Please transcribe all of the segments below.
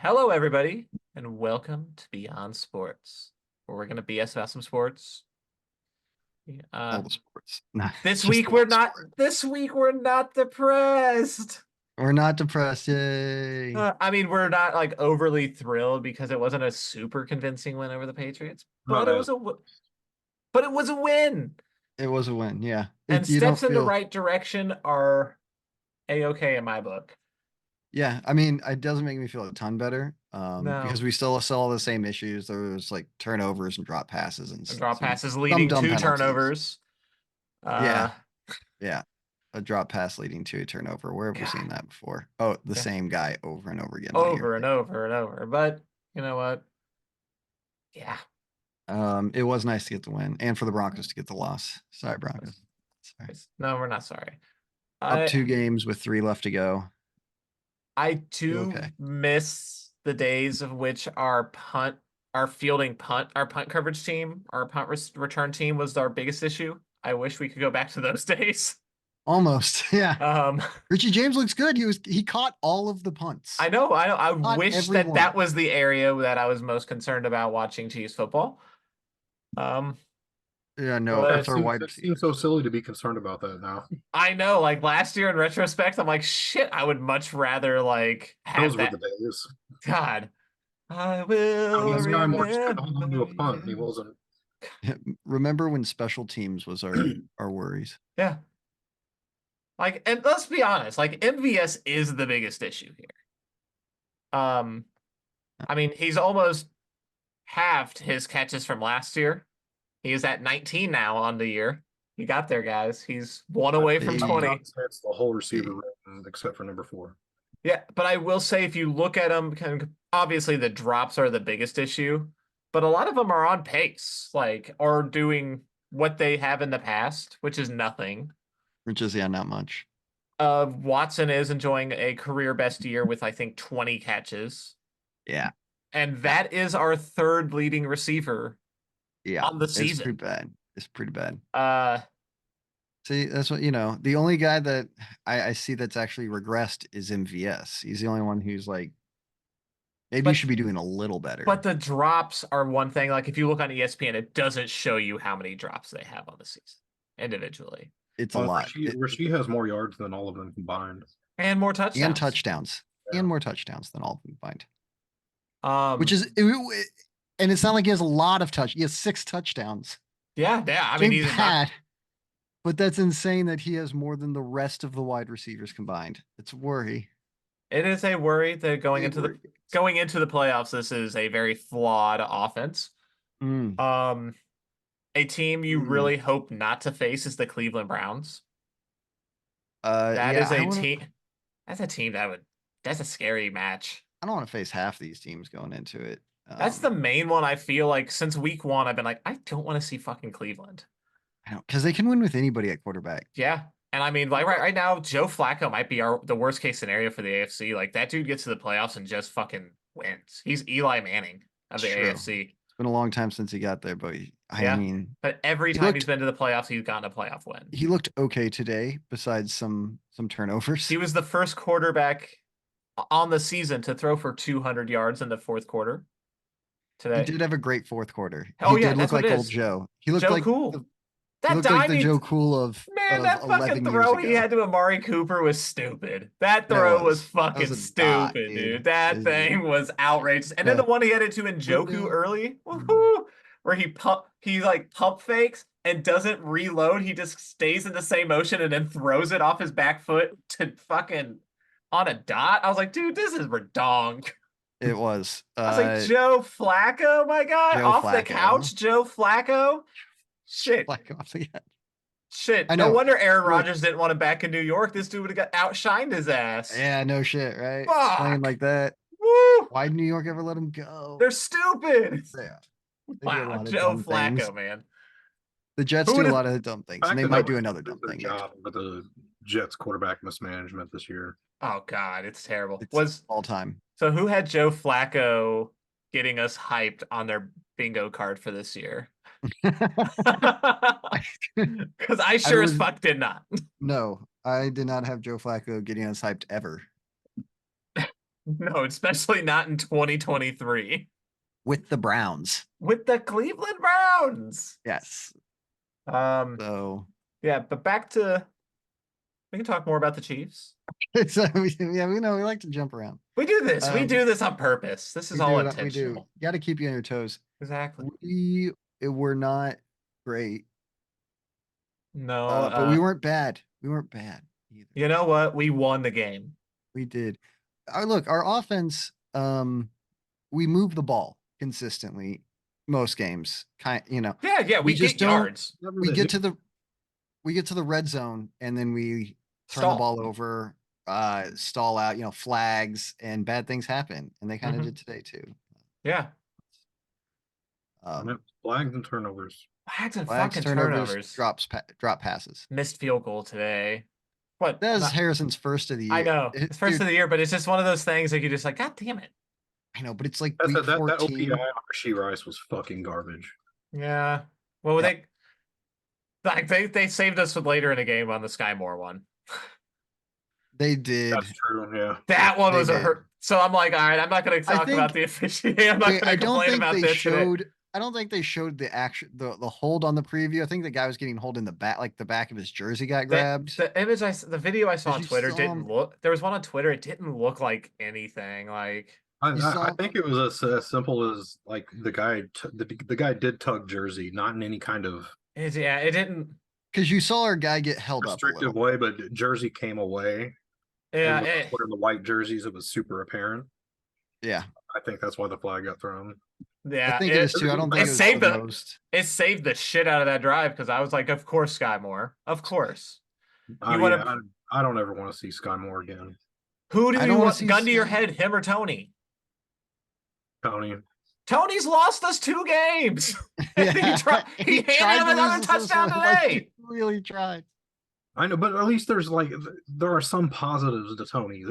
Hello, everybody, and welcome to Beyond Sports, where we're going to BS about some sports. All the sports. Nah, This just week one we're not. sport. This week we're not depressed. We're not depressed. Yay. I mean, we're not like overly thrilled because it wasn't a super convincing win over the Patriots, but Not it as was but it was a win, It was a win. Yeah. and You don't steps in the feel. right direction are a-okay in my book. Yeah. I mean, it doesn't make me feel a ton better. No, Because we still saw the same issues. There was like turnovers and drop passes and draw some passes leading dumb to penalties. turnovers. Yeah. Yeah. A drop pass leading to a turnover. Where have we seen that before? Oh, the same guy over and over again. Over and over and over. But you know what? Yeah. It was nice to get the win and for the Broncos to get the loss. Sorry, Broncos. Sorry. No, we're not sorry. Up 2 games with 3 left to go. I do Okay. miss the days of which our punt coverage team, our punt return team was our biggest issue. I wish we could go back to those days. Almost. Yeah. Um, Richie James looks good. He caught all of the punts. I know. I Caught wish every one. that was the area that I was most concerned about watching Chiefs football. Yeah, no, Well, that's our wide it receiver. seems so silly to be concerned about that now. I know, like last year in retrospect, I'm like, shit, I would much rather like have Those were that. the days. God, I will This guy Moore just couldn't remember hold on to a punt. He you. wasn't. Remember when special teams was our worries? Yeah. Like, and let's be honest, like MVS is the biggest issue here. I mean, he's almost halved his catches from last year. He is at 19 now on the year. He got there, guys. He's one away from 20. It's the whole receiver room except for number 4. Yeah, but I will say if you look at him, obviously the drops are the biggest issue, but a lot of them are on pace, like, or doing what they have in the past, which is nothing. Which is, yeah, not much. Watson is enjoying a career best year with, I think, 20 catches. Yeah. And that is our third leading receiver on the season. It's pretty bad. It's pretty bad. See, that's what, the only guy that I see that's actually regressed is MVS. He's the only one who's like, maybe you should be doing a little better. But the drops are one thing. Like if you look on ESPN, it doesn't show you how many drops they have on the season individually. It's a lot. Rasheed has more yards than all of them combined. And more touchdowns. And touchdowns. Yeah. And more touchdowns than all of them combined. Which is, and it's not like he has a lot of touch. He has 6 touchdowns. Yeah. I mean, he's bad. But that's insane that he has more than the rest of the wide receivers combined. It's a worry. It is a worry that going into the playoffs, this is a very flawed offense. A team you really hope not to face is the Cleveland Browns. That's a team that's a scary match. I don't want to face half these teams going into it. That's the main one. I feel like since week 1, I've been like, I don't want to see fucking Cleveland. I don't, because they can win with anybody at quarterback. Yeah. And I mean, like right now, Joe Flacco might be the worst case scenario for the AFC. Like that dude gets to the playoffs and just fucking wins. He's Eli Manning of the AFC. It's been a long time since he got there, but I mean, but every time he's been to the playoffs, he's gotten a playoff win. He looked okay today, besides some turnovers. He was the first quarterback on the season to throw for 200 yards in the fourth quarter. Today, he did have a great fourth quarter. Oh he yeah, did look like old Joe. He looked Joe like Cool. He looked like the Joe Cool of that fucking throw he had to Amari Cooper was stupid. That throw was fucking stupid, dude. That thing was outrageous. And then the one he had it to Njoku early, where he pump fakes and doesn't reload. He just stays in the same motion and then throws it off his back foot to fucking on a dot. I was like, dude, this is redonk. It was. I was like, Joe Flacco, my guy, off the couch, Joe Flacco. Shit. Shit. No wonder Aaron Rodgers didn't want him back in New York. This dude would have got outshined his ass. Yeah, no shit, right? Fuck. Playing like that. Woo. Why did New York ever let him go? They're stupid. Yeah. They do a Wow, lot of Joe dumb things. Flacco, man. The Jets Who do a would've- lot of dumb things, and Fact they that might do nobody another did dumb their thing next job with the Jets quarterback mismanagement this year. Oh God, it's terrible. It's all time. So who had Joe Flacco getting us hyped on their bingo card for this year? Because I sure as was fuck did not. no, I did not have Joe Flacco getting us hyped ever No, especially not in 2023 with the Browns. with the Cleveland Browns. Yes. So yeah, but back to we can talk more about the Chiefs. Yeah, we know we like to jump around. We do this. We do this on purpose. This is all We intentional. do. You got to keep you on your toes. Exactly. We were not great. No, but we weren't bad. We weren't bad either. You know what? We won the game. We did. Look, our offense, we move the ball consistently most games. Yeah, we just get yards. We get to the red zone and then we turn the ball over, stall out, flags, and bad things happen. And they kind of did today too. Yeah. Flags and turnovers. Flags and fucking turnovers. Drop passes. Missed field goal today. What? That is Harrison's first of the year. I know. It's first of the year, but it's just one of those things that you just like, God damn it. I know, but it's like that 14. OPI on Rasheed Rice was fucking garbage. Yeah. Well, they saved us for later in the game on the Sky Moore one. They did. That's true. Yeah. That one was a hurt. So I'm like, all right, I'm not going to talk about the officiating. I'm not going to complain about this. I don't think they showed the action, the hold on the preview. I think the guy was getting hold in the back, like the back of his jersey got grabbed. The video I saw on Twitter didn't look. There was one on Twitter. It didn't look like anything. Like I think it was as simple as like the guy did tug jersey, not in any kind of it didn't because you saw our guy get held up restrictive way, but jersey came away. Yeah, in the white jerseys, it was super apparent. Yeah, I think that's why the flag got thrown. Yeah, I think it is too. I don't think it saved the shit out of that drive because I was like, of course, Sky Moore, of course. I don't ever want to see Sky Moore again. Who do you want? Gun to your head, him or Tony? Tony. Tony's lost us 2 games. Yeah. he handed him another touchdown today. He really tried. I know, but at least there are some positives to Tony.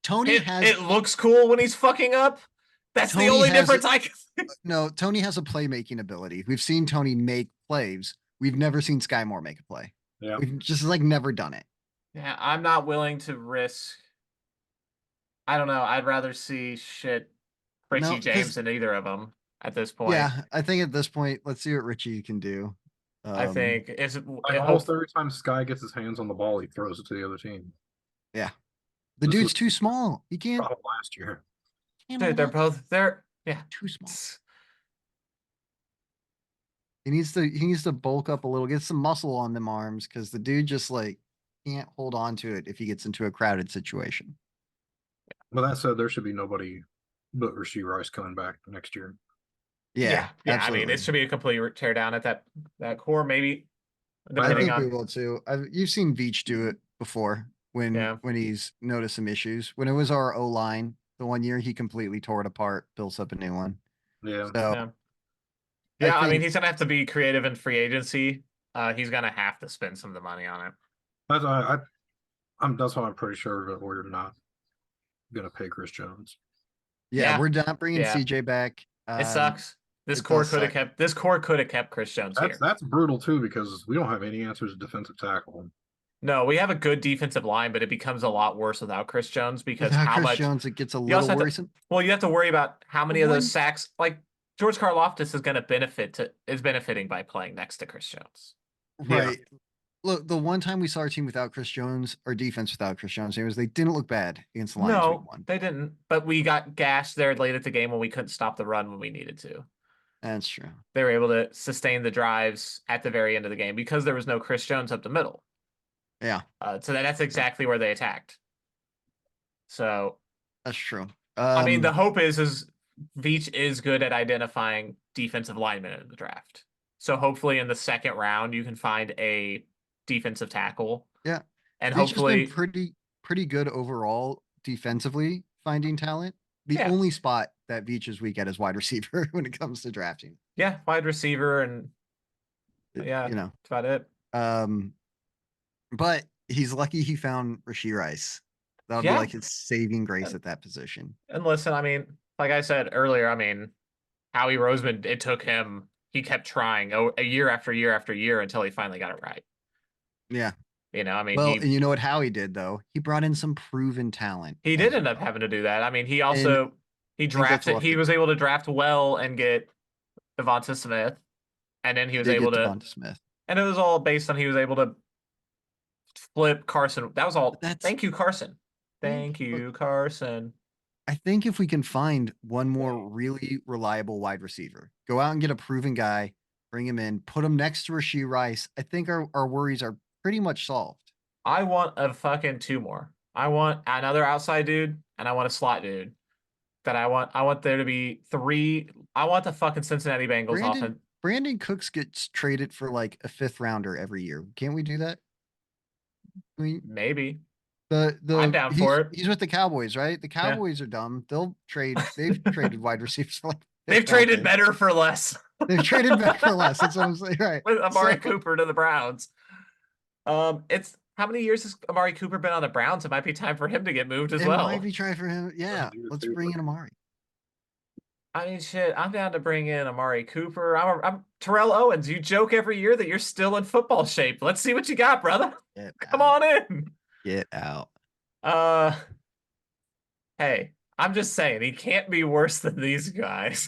Tony it looks cool when he's fucking up. That's the only difference I can see. No, Tony has a playmaking ability. We've seen Tony make plays. We've never seen Sky Moore make a play. Yeah. We've just never done it. Yeah, I'm not willing to risk. I don't know. I'd rather see Richie James than either of them at this point. Yeah, I think at this point, let's see what Richie can do. I think almost every time Sky gets his hands on the ball, he throws it to the other team. Yeah, the dude's too small. He can't. Last year. Dude, they're too small. He needs to bulk up a little, get some muscle on them arms, because the dude just can't hold on to it if he gets into a crowded situation. Well, that said, there should be nobody but Rasheed Rice coming back next year. Yeah. Absolutely. I mean, it should be a complete tear down at that core, maybe. Depending we will too. You've seen Veach do it before when he's noticed some issues. When it was our O-line, the one year he completely tore it apart, built up a new one. Yeah. So, I mean, he's gonna have to be creative in free agency. He's gonna have to spend some of the money on it. That's why I'm pretty sure that we're not gonna pay Chris Jones. Yeah, we're not bringing CJ back. It sucks. This core could have kept Chris Jones here. That's brutal too, because we don't have any answers at defensive tackle. No, we have a good defensive line, but it becomes a lot worse without Chris Jones because Jones, it gets a little worrisome. You have to worry about how many of those sacks. Like George Karlaftis is going to is benefiting by playing next to Chris Jones. Right. Yeah. Look, the one time we saw our team without Chris Jones, our defense without Chris Jones, they didn't look bad against the Lions. No, they didn't. But we got gashed there late at the game when we couldn't stop the run when we needed to. That's true. They were able to sustain the drives at the very end of the game because there was no Chris Jones up the middle. Yeah. So that's exactly where they attacked. So that's true. I mean, the hope is Veach is good at identifying defensive linemen in the draft. So hopefully in the second round you can find a defensive tackle. Yeah. And Veach hopefully has been pretty good overall defensively finding talent. The only spot that Veach is weak at his wide receiver when it comes to drafting. Yeah, wide receiver and yeah, You know, that's about it. But he's lucky he found Rashee Rice. That would be Yeah. like his saving grace at that position. And listen, I mean, like I said earlier, I mean, Howie Roseman, it took him, he kept trying a year after year after year until he finally got it right. Yeah. You know, I mean, Well, and you know what Howie did though? He brought in some proven talent. he did as end up well. having to do that. I mean, he And also he I think that's drafted, he lucky. was able to draft well and get Devonta Smith, and then he was Did able get to, Devonta Smith. and it was all based on he was able to flip Carson. That was all. That's Thank you, Carson. yeah, Thank but you, Carson. I think if we can find one more really reliable wide receiver, go out and get a proven guy, bring him in, put him next to Rashee Rice, I think our worries are pretty much solved. I want a fucking two more. I want another outside dude, and I want a slot dude. I want there to be three. I want the fucking Cincinnati Bengals offense. Brandon Cooks gets traded for like a 5th rounder every year. Can't we do that? I mean, Maybe. I'm down for it. He's with the Cowboys, right? The Yeah. Cowboys are dumb. They've traded wide receivers for like They've traded better for less. They've traded better for less. That's what I'm saying, right? With Amari Cooper to the Browns. It's how many years has Amari Cooper been on the Browns? It might be time for him to get moved as well. It might be try for him. Yeah, let's bring in Amari. I mean, shit, I'm down to bring in Amari Cooper. I'm Terrell Owens. You joke every year that you're still in football shape. Let's see what you got, brother. Come on in. Get out. Hey, I'm just saying he can't be worse than these guys.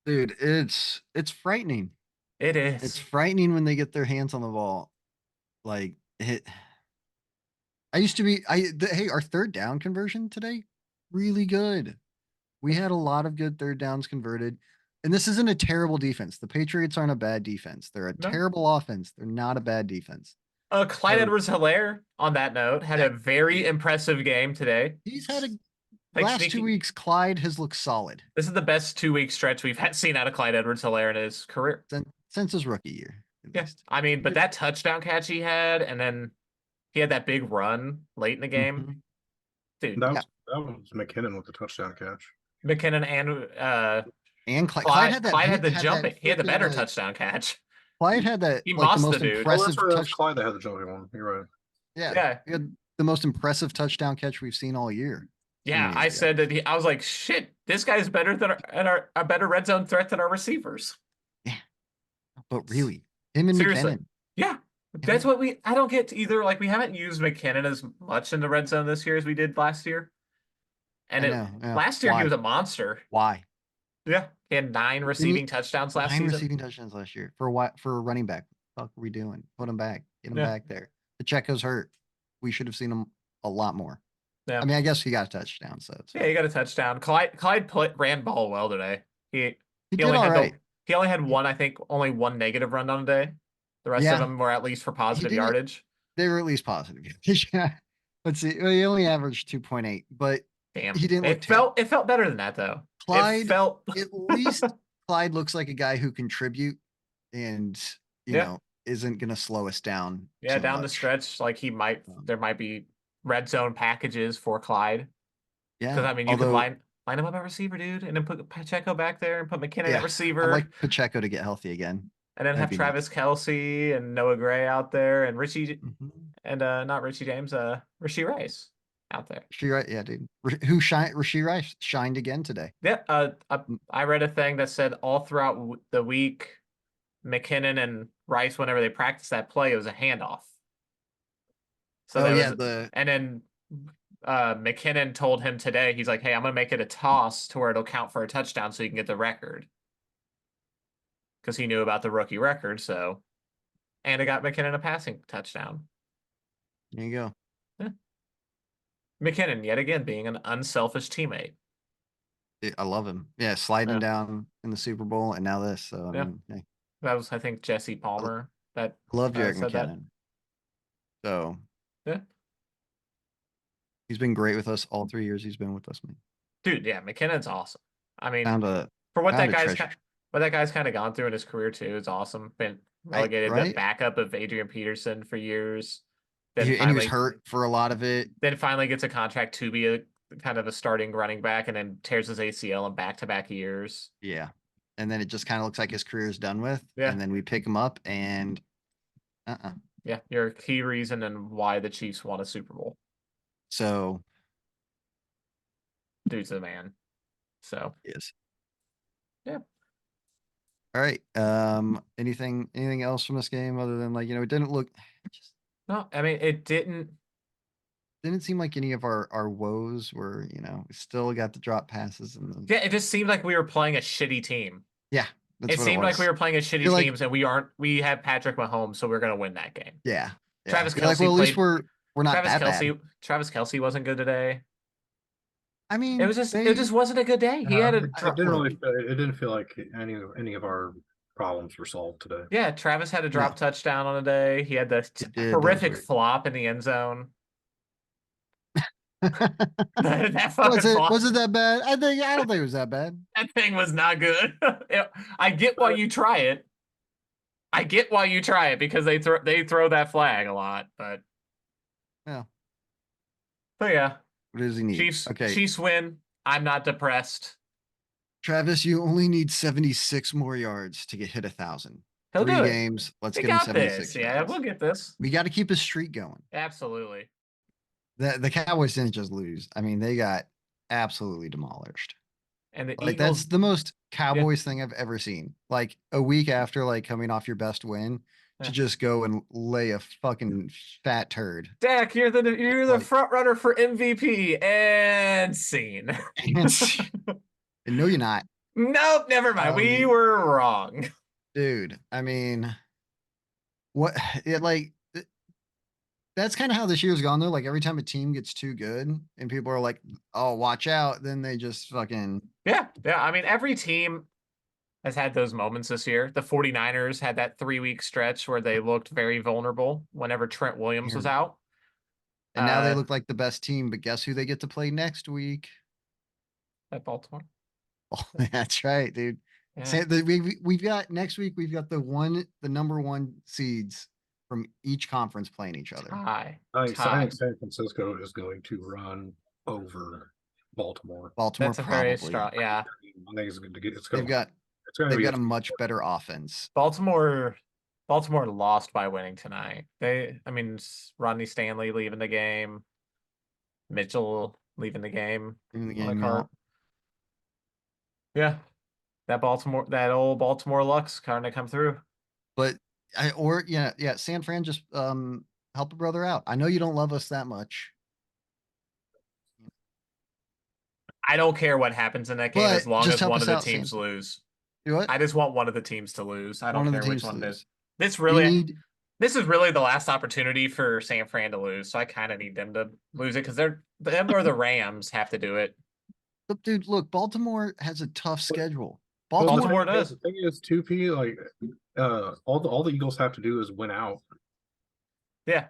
Dude, it's frightening. It is. It's frightening when they get their hands on the ball. Like it. I used to be. Hey, our 3rd down conversion today, really good. We had a lot of good 3rd downs converted, and this isn't a terrible defense. The Patriots aren't a bad defense. They're a terrible offense. They're not a bad defense. Clyde Edwards-Helaire, on that note, had a very impressive game today. He's had last 2 weeks. Clyde has looked solid. This is the best 2-week stretch we've seen out of Clyde Edwards-Helaire in his career since his rookie year. Yes, I mean, but that touchdown catch he had, and then he had that big run late in the game. Dude, that was McKinnon with the touchdown catch. McKinnon and Clyde had that. Clyde had the jumping. He had the better touchdown catch. Clyde had that. He like, the most dude. impressive touch. Clyde that had the jumping one. You're right. Yeah. He had the most impressive touchdown catch we've seen all year. Yeah, I said that I was like, shit, this guy's better than a better red zone threat than our receivers. Yeah, but really, him and Seriously. McKinnon. Yeah, that's what I don't get either. Like, we haven't used McKinnon as much in the red zone this year as we did last year. And last year he was a monster. Why? Yeah, he had 9 receiving touchdowns last season. 9 receiving touchdowns last year for a running back. What the fuck are we doing? Put him back. Get him back there. Pacheco's hurt. We should have seen him a lot more. Yeah. I mean, I guess he got a touchdown. So yeah, he got a touchdown. Clyde ran ball well today. He only had he only had one, I think, only one negative run on the day. The rest of them were at least for positive yardage. They were at least positive. Let's see. Well, he only averaged 2.8, but damn, he didn't. It felt better than that though. Clyde at least Clyde looks like a guy who contribute and you know isn't gonna slow us down. Yeah, down the stretch, like there might be red zone packages for Clyde. Yeah, because I mean, you can line him up at receiver, dude, and then put Pacheco back there and put McKinnon at receiver. I'd like Pacheco to get healthy again, and then have Travis Kelce and Noah Gray out there, and Richie and not Richie James, Rashee Rice out there. Rashee Rice, yeah, dude. Rashee Rice shined again today. Yeah, I read a thing that said all throughout the week, McKinnon and Rice, whenever they practiced that play, it was a handoff. So and then McKinnon told him today, he's like, hey, I'm gonna make it a toss to where it'll count for a touchdown so you can get the record. Because he knew about the rookie record, and it got McKinnon a passing touchdown. There you go. Yeah. McKinnon, yet again, being an unselfish teammate. I love him. Yeah, sliding down in the Super Bowl, and now this. So I mean, hey. That was, I think, Jesse Palmer that love Jerick McKinnon. So yeah, he's been great with us all 3 years he's been with us, man. Dude, yeah, McKinnon's awesome. I mean, for what that guy's kind of gone through in his career too, it's awesome. Been relegated the backup of Adrian Peterson for years. And he was hurt for a lot of it. Then finally gets a contract to be kind of a starting running back and then tears his ACL in back-to-back years. Yeah. And then it just kind of looks like his career is done with. Yeah. And then we pick him up and Yeah, you're a key reason and why the Chiefs won a Super Bowl. So Dude's the man. So yes. Yeah. All right. Anything else from this game other than like, it didn't look no, I mean it didn't seem like any of our woes were, we still got the drop passes and Yeah, it just seemed like we were playing a shitty team. Yeah. It seemed like we were playing a shitty teams and we have Patrick Mahomes, so we're gonna win that game. Yeah. Travis Kelce like, well, at least we're not Travis that Kelce, bad. Travis Kelce wasn't good today. I mean, it just wasn't a good day. He had a it didn't feel like any of our problems were solved today. Yeah, Travis had a drop touchdown on a day. He had the horrific flop in the end zone. Was it that bad? I don't think it was that bad. That thing was not good. I get why you try it. I get why you try it because they throw that flag a lot, but yeah. But yeah. What does he need? Chiefs win. I'm not depressed. Travis, you only need 76 more yards to hit 1,000. He'll 3 do it. games. Let's get him 76 yards. Yeah, we'll get this. We got to keep his streak going. Absolutely. The Cowboys didn't just lose. I mean, they got absolutely demolished. And the Eagles, that's the most Cowboys thing I've ever seen. Like a week after coming off your best win to just go and lay a fucking fat turd. Dak, you're the front runner for MVP and scene. No, you're not. Nope, never mind. We were wrong. Dude, I mean, that's kind of how this year's gone though. Like every time a team gets too good and people are like, oh, watch out, then they just fucking. Yeah. I mean, every team has had those moments this year. The 49ers had that 3-week stretch where they looked very vulnerable whenever Trent Williams was out. And now they look like the best team, but guess who they get to play next week? At Baltimore. Oh, that's right, dude. Yeah. We've got next week, we've got the number 1 seeds from each conference playing each other. I think San Francisco is going to run over Baltimore. That's probably. Very strong. Yeah. I think it's going to get. They've got a much better offense. Baltimore lost by winning tonight. Rodney Stanley leaving the game. Mitchell leaving the game. Yeah. That old Baltimore Lux kind of come through. But San Fran just help a brother out. I know you don't love us that much. I don't care what happens in that game as long as one of the teams lose. What? I just want one of the teams to lose. I don't care which one it is. This is really the last opportunity for San Fran to lose. So I kind of need them to lose it because them or the Rams have to do it. But dude, look, Baltimore has a tough schedule. Baltimore does. The thing is, 2P, all the Eagles have to do is win out. Yeah.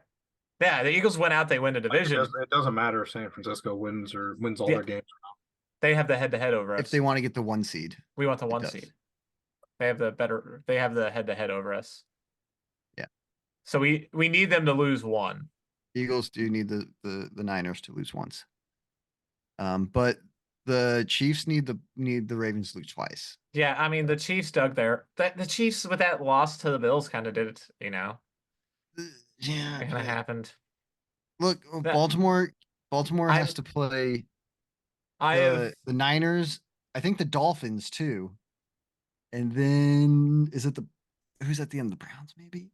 Yeah, the Eagles win out, they win the division. It doesned matter if San Francisco wins all their games. They have the head-to-head over us. If they want to get the 1 seed. We want the 1 seed. They have the head-to-head over us. Yeah. So we need them to lose 1. Eagles do need the Niners to lose once. But the Chiefs need the Ravens to lose twice. Yeah, I mean the Chiefs dug there. The Chiefs with that loss to the Bills kind of did it, Yeah. It kind of happened. Look, Baltimore has to play the Niners, I think the Dolphins too. And then who's at the end? The Browns, maybe?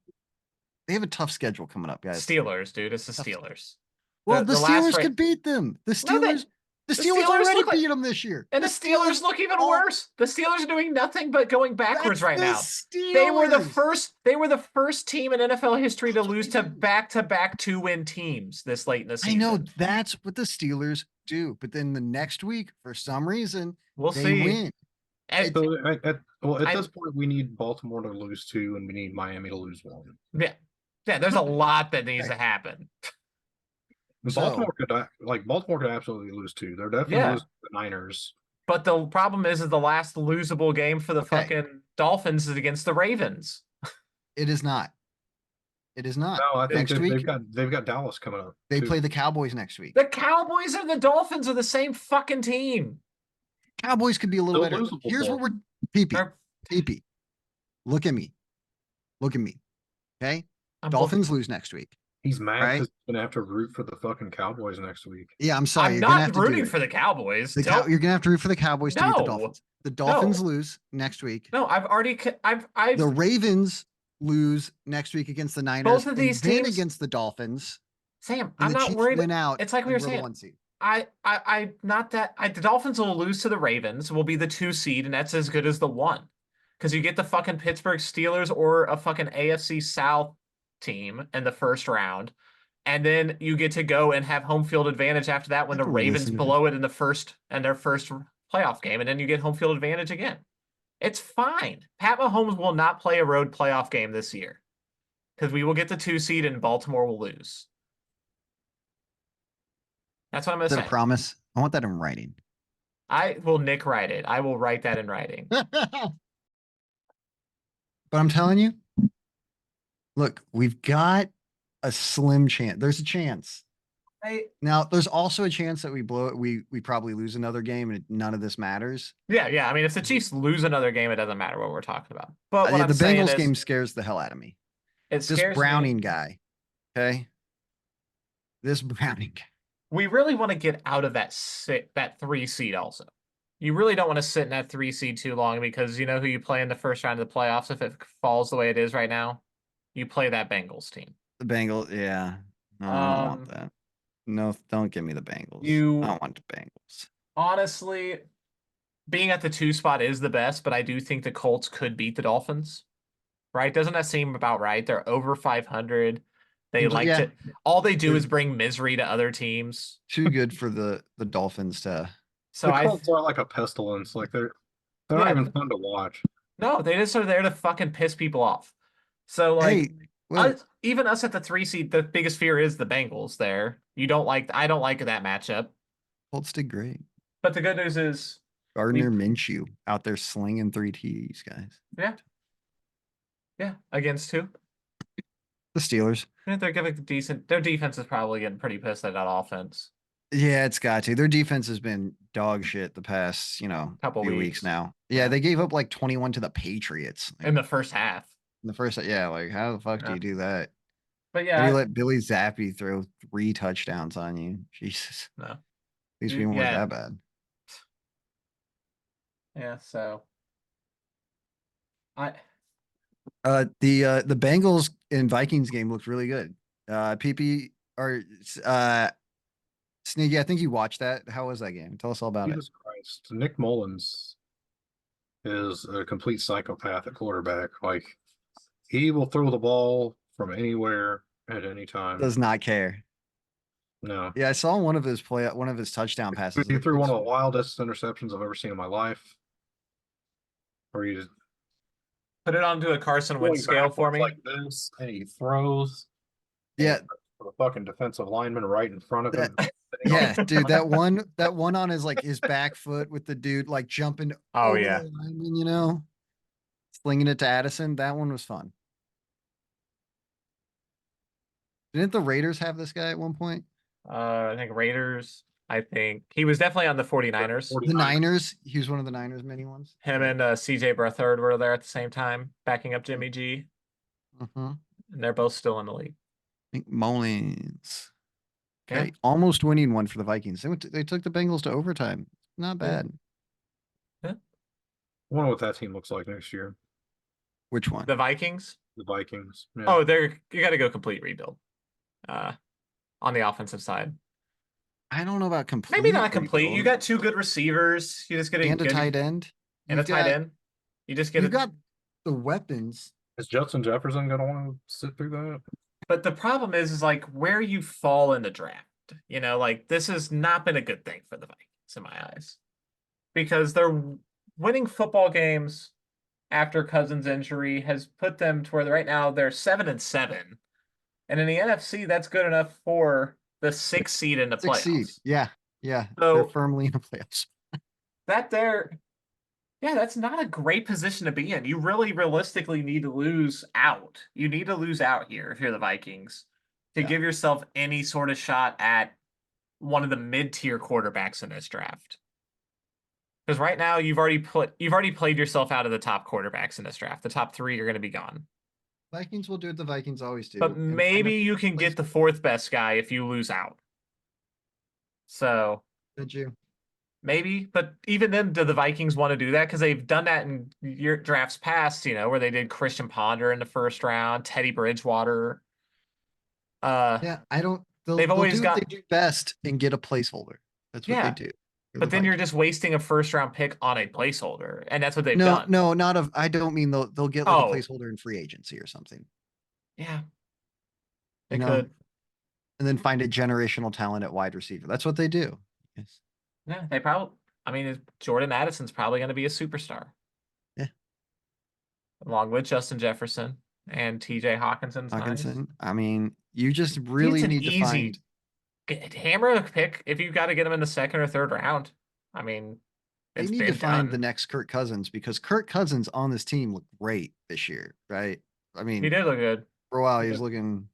They have a tough schedule coming up, guys. Steelers, dude. It's the Steelers. Well, the Steelers could beat them. The Steelers already beat them this year. And the Steelers look even worse. The Steelers are doing nothing but going backwards right now. They were the first team in NFL history to lose to back-to-back 2-win teams this late in the season. I know that's what the Steelers do, but then the next week, for some reason, we'll see. Win. At this point, we need Baltimore to lose 2, and we need Miami to lose 1. Yeah, there's a lot that needs to happen. Baltimore could absolutely lose 2. They're definitely losing the Niners. But the problem is the last losable game for the fucking Dolphins is against the Ravens. It is not. It is not. No, I think Next week, they've got Dallas coming up. they too. play the Cowboys next week. The Cowboys and the Dolphins are the same fucking team. Cowboys could be a little They'll better. lose a Here's what football. we're PP. They're- PP. Look at me. Look at me. Okay. I'm Dolphins lose next week. He's mad Right? because he's gonna have to root for the fucking Cowboys next week. Yeah, I'm sorry. I'm You're gonna have not to do rooting it. for the Cowboys. You're gonna have to root for the Cowboys to beat the No. Dolphins. The Dolphins No. lose next week. No, I've already. I've. The Ravens lose next week against the Niners. Both of these and then teams- against the Dolphins. Sam, And I'm the not Chiefs worried. win out. It's like we were and we're the saying. 1 seed. I not that. The Dolphins will lose to the Ravens. Will be the 2 seed, and that's as good as the 1. Because you get the fucking Pittsburgh Steelers or a fucking AFC South team in the first round. And then you get to go and have home field advantage after that when the have to Ravens listen to blow it in their first playoff game, and then you get home field advantage again. It's fine. Pat Mahomes will not play a road playoff game this year because we will get the 2 seed and Baltimore will lose. That's what I'm Is gonna that a say. promise? I want that in writing. I will Nick write it. I will write that in writing. But I'm telling you, look, we've got a slim chance. There's a chance. Now, there's also a chance that we blow it. We probably lose another game, and none of this matters. Yeah. I mean, if the Chiefs lose another game, it doesn't matter what we're talking about. But what I'm the saying Bengals is, game scares the hell out of me. it This scares Browning me. guy, okay? This Browning guy. We really want to get out of that 3 seed also. You really don't want to sit in that 3 seed too long because you know who you play in the first round of the playoffs if it falls the way it is right now? You play that Bengals team. The Bengals, yeah. No, I don't want that. No, don't give me the Bengals. I don't want the Bengals. Honestly, being at the 2 spot is the best, but I do think the Colts could beat the Dolphins. Right? Doesn't that seem about right? They're over 500. They like Yeah. to. All they do is bring misery to other teams. Too good for the Dolphins to. So the Colts are like a pestilence. Like they're not even fun to watch. No, they just are there to fucking piss people off. So like, even us at the 3 seed, the biggest fear is the Bengals. There, I don't like that matchup. Colts did great. But the good news is Gardner Minshew out there slinging 3 TDs, guys. Yeah, against who? The Steelers. They're giving decent. Their defense is probably getting pretty pissed at that offense. Yeah, it's got to. Their defense has been dog shit the past, couple few weeks now. Yeah, they gave up like 21 to the Patriots in the first half. Yeah, like how the fuck do you do that? But how do you let Billy Zappi throw 3 touchdowns on you? Jesus. No. At least we weren't that bad. Yeah, so the Bengals and Vikings game looked really good. PP or Sneaky, I think you watched that. How was that game? Tell us all about it. Jesus Christ. Nick Mullins is a complete psychopath at quarterback. Like he will throw the ball from anywhere at any time. Does not care. No. Yeah, I saw one of his touchdown passes. He threw one of the wildest interceptions I've ever seen in my life. Or you just put it onto a Carson Wentz scale for me. Like this, and he throws. Yeah. The fucking defensive lineman right in front of him. Yeah, dude, that one on his back foot with the dude like jumping. Oh yeah, the lineman, slinging it to Addison. That one was fun. Didn't the Raiders have this guy at one point? I think Raiders. I think he was definitely on the 49ers. The Niners. He was one of the Niners mini ones. Him and CJ Beathard were there at the same time, backing up Jimmy G. And they're both still in the league. I think Mullins. Okay, Yeah. almost winning one for the Vikings. They took the Bengals to overtime. Not bad. Yeah. I wonder what that team looks like next year. Which one? The Vikings. The Vikings. Yeah. Oh, you got to go complete rebuild. On the offensive side. I don't know about complete. Maybe not complete. rebuild. You got 2 good receivers. You just get a tight end. And a tight end. You just get. You got the weapons. Is Justin Jefferson gonna want to sit through that? But the problem is like where you fall in the draft. Like this has not been a good thing for the Vikings in my eyes, because they're winning football games after Cousins' injury has put them to where right now they're 7-7, and in the NFC that's good enough for the 6th seed in the playoffs. Yeah. So they're firmly in the playoffs. that there, Yeah, that's not a great position to be in. You really realistically need to lose out. You need to lose out here if you're the Vikings to Yeah. give yourself any sort of shot at one of the mid-tier quarterbacks in this draft. Because right now you've already played yourself out of the top quarterbacks in this draft. The top three are going to be gone. Vikings will do what the Vikings always do. But and find maybe a you can place get the for it. fourth best guy if you lose out. So Did you? maybe, but even then, do the Vikings want to do that? Because they've done that in year drafts past, where they did Christian Ponder in the first round, Teddy Bridgewater. Yeah, I don't. They'll They've they'll always do what they got do best and get a placeholder. That's what they yeah, do. They're the but then you're Vikings. just wasting a first round pick on a placeholder, and that's what they've No, done. no, not of. I don't mean they'll get like a Oh, placeholder in free agency or something. yeah, You they know, could. and then find a generational talent at wide receiver. That's what they do. Yes. Yeah, they probably. I mean, Jordan Addison's probably going to be a superstar. Yeah. Along with Justin Jefferson and TJ Hawkinson's nice. Hawkinson. I mean, you just It's really an need to find. easy hammer a pick if you got to get him in the second or third round. I mean, They it's need to been find the done. next Kirk Cousins because Kirk Cousins on this team looked great this year, right? I He mean, did look good. for a while He he was did. looking.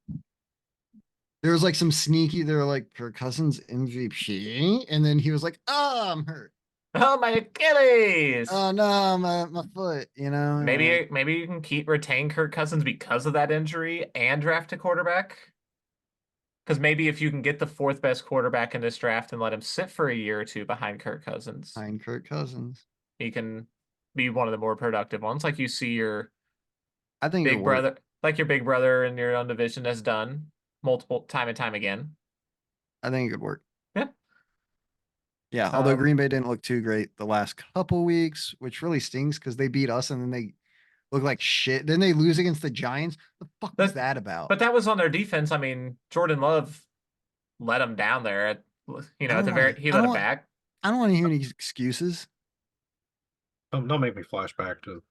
There was like some sneaky. They were like Kirk Cousins MVP, and then he was like, "Oh, I'm hurt. Oh, my Achilles! Oh no, my foot." Like, Maybe you can retain Kirk Cousins because of that injury and draft a quarterback. Because maybe if you can get the fourth best quarterback in this draft and let him sit for a year or two behind Kirk Cousins, find Kirk Cousins. he can be one of the more productive ones, like you see your I think it'll big work. brother, like your big brother in your own division has done multiple time and time again. I think it could work. Yeah. Yeah, although Green Bay didn't look too great the last couple weeks, which really stings because they beat us and then they look like shit. Then they lose against the Giants. The fuck was that about? But that was on their defense. I mean, Jordan Love let him down there I at don't the want. very he I let don't him want. back. I don't want to hear any excuses. Don't make me flash back to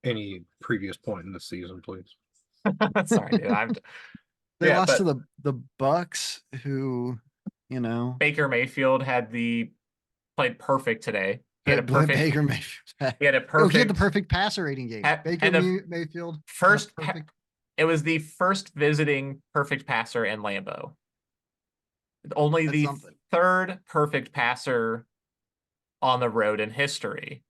any previous point in the season, please. Sorry, dude. They lost to but the Bucks, who, Baker Mayfield played perfect today. He had a Baker perfect Mayfield. he had a Oh, he had the perfect perfect passer rating game. Baker and the Mayfield had a first perfect. it was the first visiting perfect passer in Lambeau. Only That's the something. third perfect passer on the road in history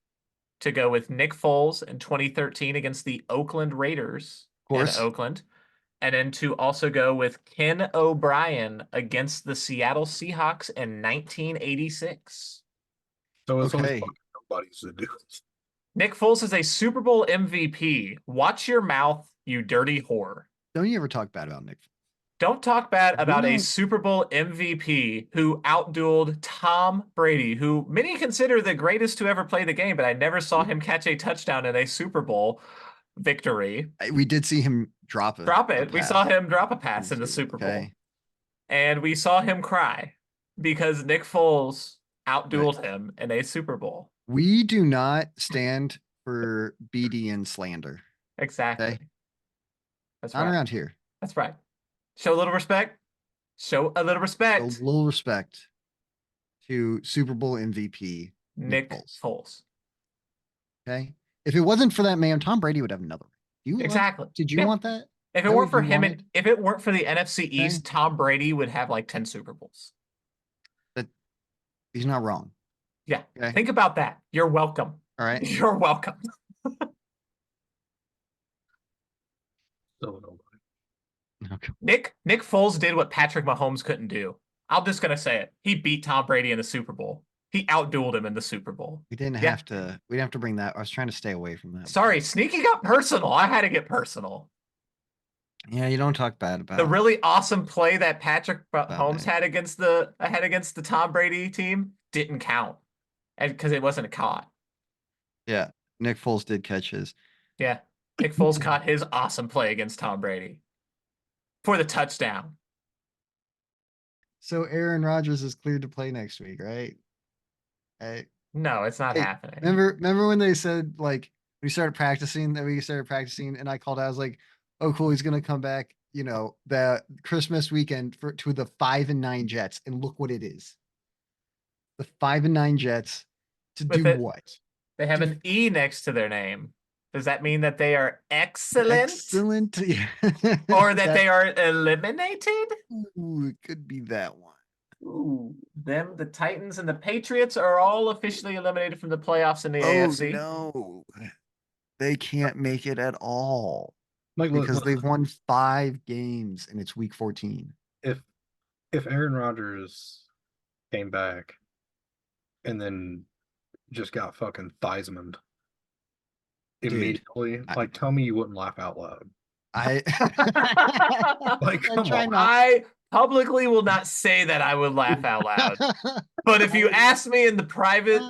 to go with Nick Foles in 2013 against the Oakland Raiders Of in course. Oakland, and then to also go with Ken O'Brien against the Seattle Seahawks in 1986. So it's always Okay. fucking nobody's to do it. Nick Foles is a Super Bowl MVP. Watch your mouth, you dirty whore. Don't you ever talk bad about Nick? Don't talk bad We about a don't. Super Bowl MVP who outdueled Tom Brady, who many consider the greatest to ever play the game, but I never saw him catch a touchdown in a Super Bowl victory. We did see him drop a it. We pass saw him drop a in pass the in the Super Super Bowl. Bowl. Okay. And we saw him cry because Nick Foles Right. outdueled him in a Super Bowl. We do not stand for BDN slander. Exactly. Okay. That's Not right. around here. That's right. Show a little respect. Show a little A respect. little respect to Super Bowl MVP Nick Foles. Foles. Okay. If it wasn't for that man, Tom Brady would have another. Exactly. Did you Yeah. want that? If it That weren't what for you him, wanted? if it weren't for the NFC Okay. East, Tom Brady would have like 10 Super Bowls. That he's not wrong. Yeah. Okay. Think about that. You're welcome. All right. You're welcome. Still nobody. Okay. Nick Foles did what Patrick Mahomes couldn't do. I'm just gonna say it. He beat Tom Brady in the Super Bowl. He outdueled him in the Super Bowl. We didn't have to. We didn't have to bring that. I was trying to stay away from that. Sorry, Sneaky got personal. I had to get personal. Yeah, you don't talk bad about The really awesome play that Patrick Mahomes me. had against the Tom Brady team didn't count, and because it wasn't caught. Yeah, Nick Foles did catch his. Yeah, Nick Foles caught his awesome play against Tom Brady for the touchdown. So Aaron Rodgers is cleared to play next week, right? Hey, No, it's not hey, happening. remember when they said like we started practicing, and I called out, I was like, "Oh, cool, he's gonna come back." The Christmas weekend to the 5-9 Jets, and look what it is. The 5-9 Jets To with do it. what? They have an E next to their name. Does that mean that they are excellent? Excellent. Yeah. Or that they are eliminated? Ooh, it could be that one. Ooh, them, the Titans, and the Patriots are all officially eliminated from the playoffs in the AFC. No. They can't make it at all Like, because listen, they've won 5 games and it's week 14. if Aaron Rodgers came back and then just got fucking Theismann immediately, like, tell me you wouldn't laugh out loud. I Like, come try on. not. I publicly will not say that I would laugh out loud. But if you ask me in private,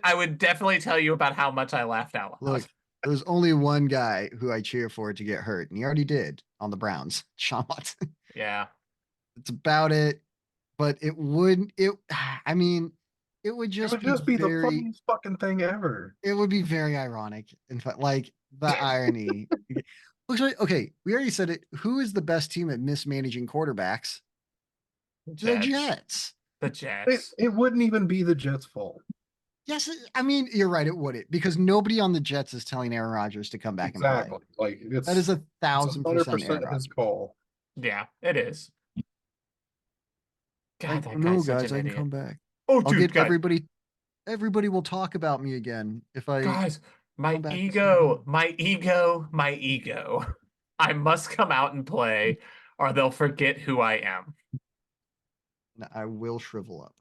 I would definitely tell you about how much I laughed out loud. Look, there's only one guy who I cheer for to get hurt, and he already did on the Browns, Sean Watson. Yeah. That's about it. But it wouldn't. I mean, it would just be the very. funniest fucking thing ever. It would be very ironic. In fact, like the irony. Okay, we already said it. Who is the best team at mismanaging quarterbacks? The Jets. The Jets. It wouldn't even be the Jets' fault. Yes, I mean, you're right. It wouldn't, because nobody on the Jets is telling Aaron Rodgers to come back and play. Like, That is 1,000% Aaron his Rodgers. call. Yeah, it is. God, that no, guy's such guys, an I can idiot. come back. Oh, I'll dude, get everybody. Everybody will talk about me again if I. Guys, my come back to ego. I must come out and play, or they'll forget who I am. I will shrivel up.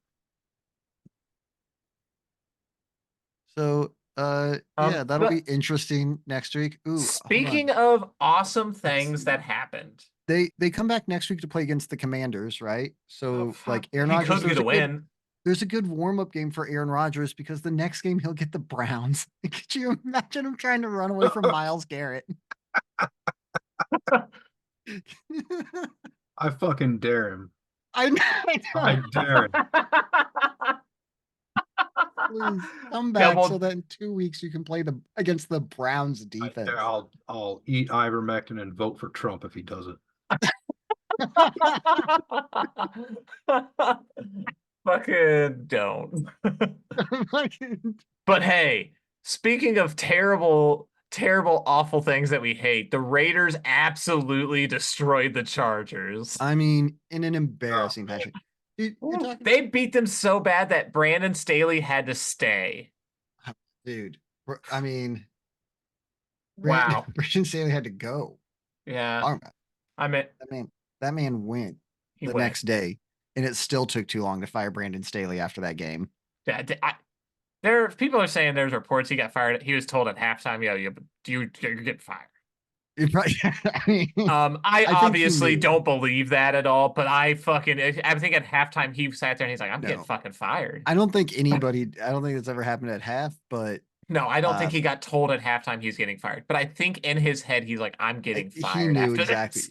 So, yeah, that'll be interesting next week. Ooh, speaking of awesome things that happened, they come back next week to play against the Commanders, right? So, like Aaron Rodgers, could get a win. There's a good warm-up game for Aaron Rodgers because the next game he'll get the Browns. Could you imagine him trying to run away from Myles Garrett? I fucking dare him. I dare him. Please come back so that in 2 weeks you can play against the Browns defense. I'll eat ivermectin and vote for Trump if he does it. Fucking don't. But hey, speaking of terrible, awful things that we hate, the Raiders absolutely destroyed the Chargers. I mean, in an embarrassing fashion. They beat them so bad that Brandon Staley had to stay. Dude, I mean, wow. Brandon Staley had to go. Yeah. I mean, that man went next day, and it still took too long to fire Brandon Staley after that game. Yeah, people are saying there's reports he got fired. He was told at halftime, you're getting fired. I obviously don't believe that at all, but I think at halftime he sat there and he's like, I'm getting fucking fired. I don't think it's ever happened at half, but no, I don't think he got told at halftime he's getting fired. But I think in his head he's like, I'm getting fired. He knew exactly.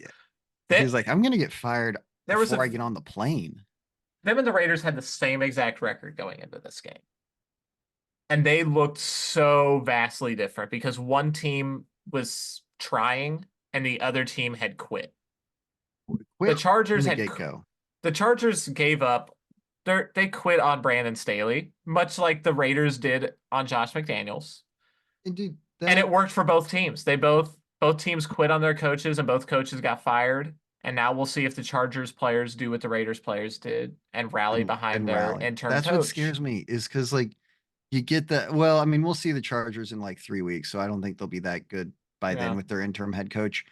He was like, I'm gonna get fired before I get on the plane. Them and the Raiders had the same exact record going into this game. And they looked so vastly different because one team was trying and the other team had quit. The Chargers the Chargers gave up. They quit on Brandon Staley, much like the Raiders did on Josh McDaniels. Indeed, and it worked for both teams. They both teams quit on their coaches and both coaches got fired. And now we'll see if the Chargers players do what the Raiders players did and rally behind their interim coach. That's what scares me is because like you get that. Well, I mean, we'll see the Chargers in like 3 weeks, so I don't think they'll be that good by then with their interim head coach.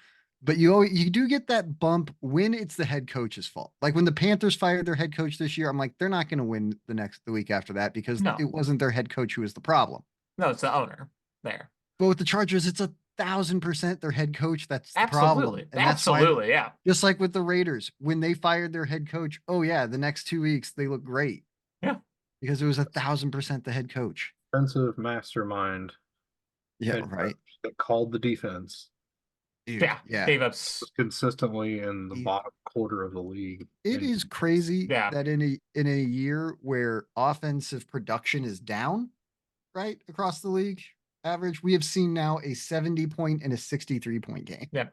But you do get that bump when it's the head coach's fault. Like when the Panthers fired their head coach this year, I'm like, they're not going to win the week after that because it wasn't their head coach who was the problem. No, it's the owner there. But with the Chargers, it's 1,000% their head coach that's the problem. And absolutely, yeah. Just like with the Raiders, when they fired their head coach, the next 2 weeks they look great. Yeah. Because it was 1,000% the head coach. Offensive mastermind. Yeah, right. That called the defense. Dude, gave up consistently in the bottom quarter of the league. It is crazy that in a year where offensive production is down, right, across the league average, we have seen now a 70-point and a 63-point game. Yeah.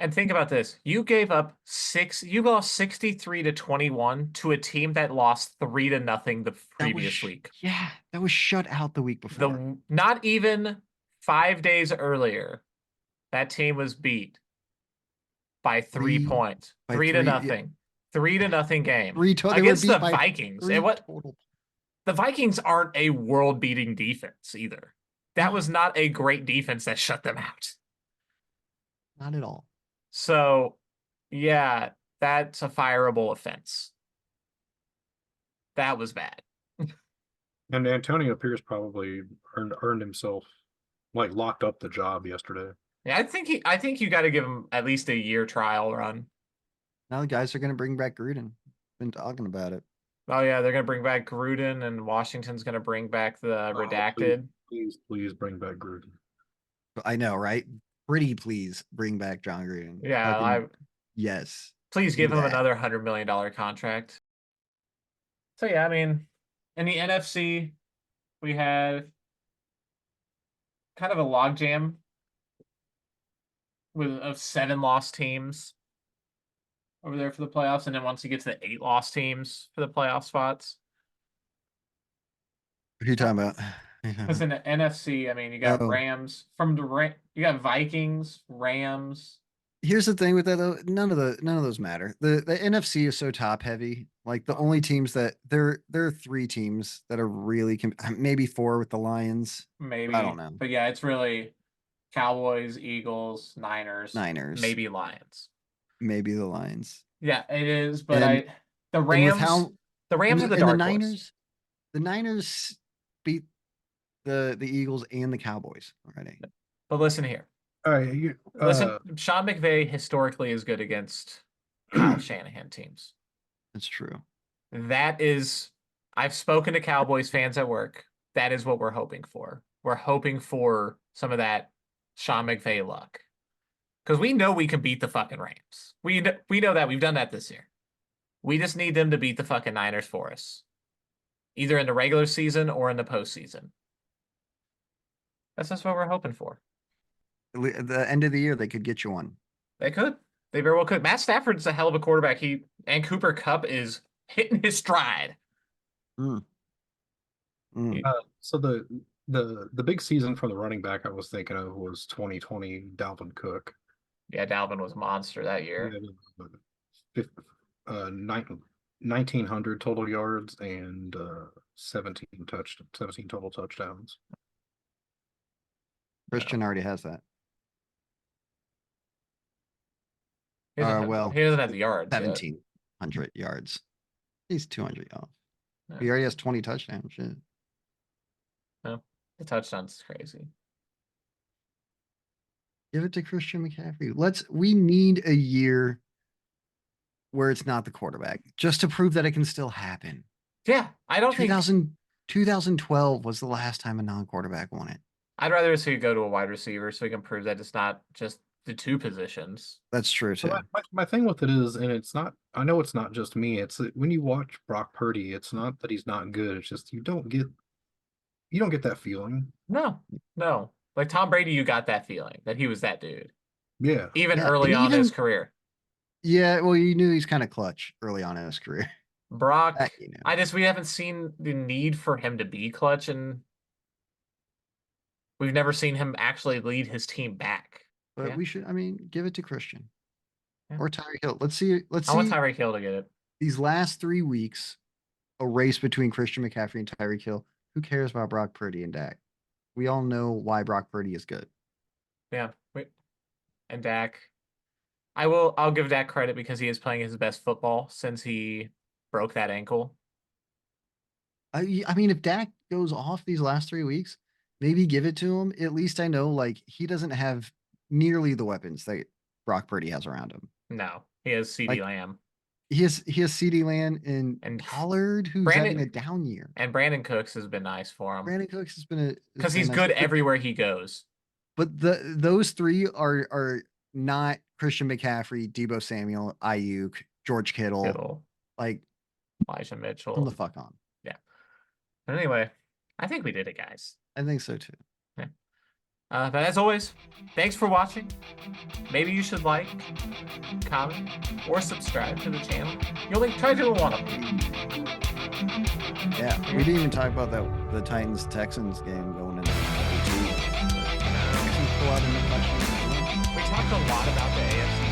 And think about this. You lost 63-21 to a team that lost 3-0 the previous week. Yeah, that was shut out the week before. Not even 5 days earlier, that team was beat by 3 points. By 3-0. yeah. 3-0 game. They were Against beat the by Vikings. three And what total. the Vikings aren't a world-beating defense either. That was not a great defense that shut them out. Not at all. So, yeah, that's a fireable offense. That was bad. And Antonio Pierce probably earned himself, like, locked up the job yesterday. Yeah, I think you got to give him at least a year trial run. Now the guys are going to bring back Gruden. Been talking about it. Oh yeah, they're gonna bring back Gruden, and Washington's gonna bring back the redacted. Please bring back Gruden. I know, right? Pretty please bring back John Gruden. Yeah, yes. please give him another $100 million contract. So yeah, I mean, in the NFC, we had kind of a logjam of 7 lost teams over there for the playoffs, and then once you get to the 8 lost teams for the playoff spots. What are you talking about? Because in the NFC, I mean, you got Rams you got Vikings, Rams. Here's the thing with that though, none of those matter. The NFC is so top heavy. Like the only teams that there are 3 teams that are really maybe 4 with the Lions. Maybe I don't know. But yeah, it's really Cowboys, Eagles, Niners, maybe Lions. Maybe the Lions. Yeah, it is, but the Rams are the dark horse. The Niners beat the Eagles and the Cowboys already. But listen here. All right, listen, Sean McVay historically is good against Kyle Shanahan teams. That's true. I've spoken to Cowboys fans at work. That is what we're hoping for. We're hoping for some of that Sean McVay luck. Because we know we can beat the fucking Rams. We know that. We've done that this year. We just need them to beat the fucking Niners for us. Either in the regular season or in the postseason. That's just what we're hoping for. At the end of the year, they could get you one. They could. They very well could. Matt Stafford's a hell of a quarterback. And Cooper Kupp is hitting his stride. So the big season for the running back I was thinking of was 2020 Dalvin Cook. Yeah, Dalvin was a monster that year. 1,900 total yards and 17 total touchdowns. Christian already has that. He doesn't have the yards. 1,700 yards. He's 200 off. Yeah. He already has 20 touchdowns. Shit. No, the touchdowns is crazy. Give it to Christian McCaffrey. We need a year where it's not the quarterback, just to prove that it can still happen. Yeah, I don't think 2012 was the last time a non-quarterback won it. I'd rather see it go to a wide receiver so we can prove that it's not just the 2 positions. That's true too. My thing with it is, and it's not, I know it's not just me, it's when you watch Brock Purdy, it's not that he's not good, it's just you don't get that feeling. No. Like Tom Brady, you got that feeling that he was that dude. Yeah. Even early on in his career. Yeah, well, you knew he's kind of clutch early on in his career. Brock, we haven't seen the need for him to be clutch, and we've never seen him actually lead his team back. But we should, give it to Christian. Yeah. Or Tyreek Hill. Let's see. I want Tyreek Hill to get it. These last 3 weeks, a race between Christian McCaffrey and Tyreek Hill. Who cares about Brock Purdy and Dak? We all know why Brock Purdy is good. Yeah. And Dak. I'll give Dak credit because he is playing his best football since he broke that ankle. If Dak goes off these last 3 weeks, maybe give it to him. At least I know he doesn't have nearly the weapons that Brock Purdy has around him. No, he has CeeDee Lamb. He has CeeDee Lamb and Pollard, who's having a down year. And Brandon Cooks has been nice for him. Brandon Cooks has been because he's good everywhere he goes. But those 3 are not Christian McCaffrey, Deebo Samuel, Ayuk, George Kittle. Elijah Mitchell. From the fuck on. Yeah. But anyway, I think we did it, guys. I think so too. Yeah. But as always, thanks for watching. Maybe you should like, comment, or subscribe to the channel. You only try to do one of them. Yeah, we didn't even talk about the Titans Texans game going into the We talked a lot about the AFC